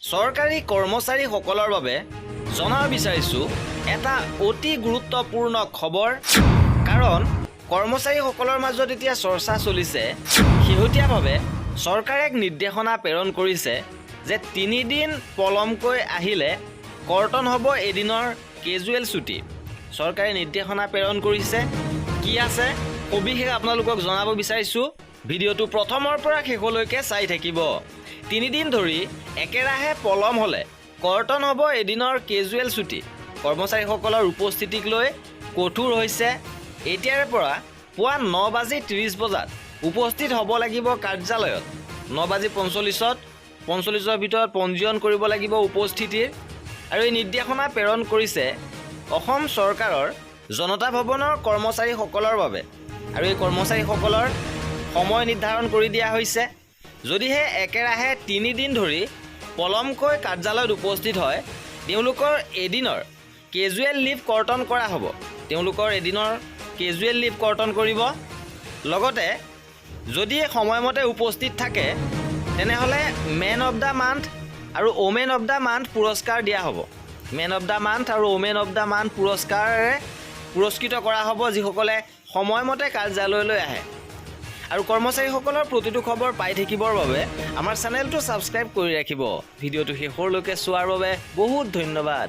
চৰকাৰী কৰ্মচাৰীসকলৰ বাবে জনাব বিচাৰিছোঁ এটা অতি গুৰুত্বপূৰ্ণ খবৰ। কাৰণ কৰ্মচাৰীসকলৰ মাজত এতিয়া চৰ্চা চলিছে, শেহতীয়াভাৱে চৰকাৰে এক নিৰ্দেশনা প্ৰেৰণ কৰিছে যে 3 দিন পলমকৈ আহিলে কৰ্তন হ'ব এদিনৰ কেজুৱেল ছুটি। চৰকাৰে নিৰ্দেশনা প্ৰেৰণ কৰিছে, কি আছে সবিশেষ আপোনালোকক জনাব বিচাৰিছোঁ। ভিডিঅ'টো প্ৰথমৰ পৰা শেষলৈকে চাই থাকিব। 3 দিন ধৰি একেৰাহে পলম হ'লে কৰ্তন হ'ব এদিনৰ কেজুৱেল ছুটি। কৰ্মচাৰীসকলৰ উপস্থিতিক লৈ কঠোৰ হৈছে। এতিয়াৰে পৰা পুৱা 9:30 বজাত উপস্থিত হ'ব লাগিব কাৰ্যালয়ত। 9:45 45ৰ ভিতৰত পঞ্জীয়ন কৰিব লাগিব উপস্থিতিৰ। আৰু এই নিৰ্দেশনা প্ৰেৰণ কৰিছে অসম চৰকাৰৰ জনতা ভৱনৰ কৰ্মচাৰীসকলৰ বাবে। আৰু এই কৰ্মচাৰীসকলৰ সময় নিৰ্ধাৰণ কৰি দিয়া হৈছে। যদিহে একেৰাহে 3 দিন ধৰি পলমকৈ কাৰ্যালয়ত উপস্থিত হয়, তেওঁলোকৰ এদিনৰ কেজুৱেল লিভ কৰ্তন কৰা হ'ব। তেওঁলোকৰ এদিনৰ কেজুৱেল লিভ কৰ্তন কৰিব। লগতে যদি সময়মতে উপস্থিত থাকে তেনেহ'লে মেন অফ দ্য মান্থ আৰু ওমেন অফ দ্য মান্থ পুৰস্কাৰ দিয়া হ'ব। মেন অফ দ্য মান্থ আৰু ওমেন অফ দ্য মান্থ পুৰস্কাৰেৰে পুৰস্কৃত কৰা হ'ব যিসকলে সময়মতে কাৰ্যালয়লৈ আহে। আৰু কৰ্মচাৰীসকলৰ প্ৰতিটো খবৰ পাই থাকিবৰ বাবে আমাৰ চেনেলটো ছাবস্ক্ৰাইব কৰি ৰাখিব। ভিডিঅ'টো শেষলৈকে চোৱাৰ বাবে বহুত ধন্যবাদ।